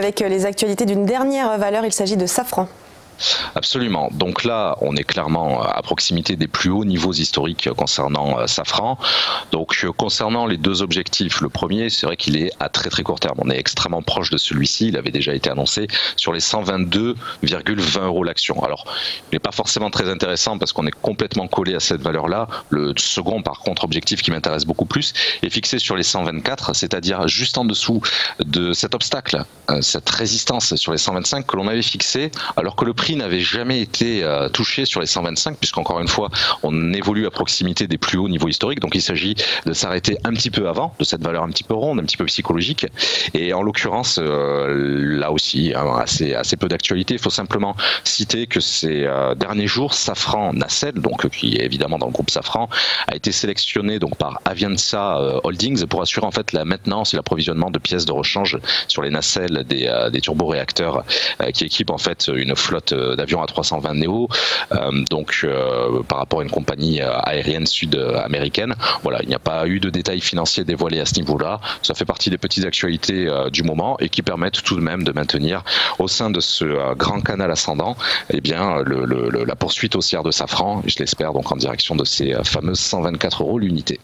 avec les actualités d'une dernière valeur, il s'agit de Safran. Absolument. Donc là, on est clairement à proximité des plus hauts niveaux historiques concernant Safran. Donc concernant les deux objectifs, le premier, c'est vrai qu'il est à très très court terme. On est extrêmement proche de celui-ci. Il avait déjà été annoncé sur les 122,20 € l'action. Alors, il n'est pas forcément très intéressant parce qu'on est complètement collé à cette valeur-là. Le second, par contre, objectif qui m'intéresse beaucoup plus, est fixé sur les 124, c'est-à-dire juste en dessous de cet obstacle, cette résistance sur les 125 que l'on avait fixé, alors que le prix n'avait jamais été touché sur les 125, puisqu'encore une fois, on évolue à proximité des plus hauts niveaux historiques. Donc il s'agit de s'arrêter un petit peu avant, de cette valeur un petit peu ronde, un petit peu psychologique. Et en l'occurrence, là aussi, assez peu d'actualité. Il faut simplement citer que ces derniers jours, Safran Nacelle, donc qui est évidemment dans le groupe Safran, a été sélectionné donc par Avianca Holdings pour assurer en fait la maintenance et l'approvisionnement de pièces de rechange sur les nacelles des turboréacteurs qui équipent en fait une flotte d'avions A320 Neo, par rapport à une compagnie aérienne sud-américaine. Voilà, il n'y a pas eu de détails financiers dévoilés à ce niveau-là. Ça fait partie des petites actualités du moment et qui permettent tout de même de maintenir au sein de ce grand canal ascendant, eh bien, la poursuite haussière de Safran, je l'espère donc en direction de ces fameuses 124 € l'unité.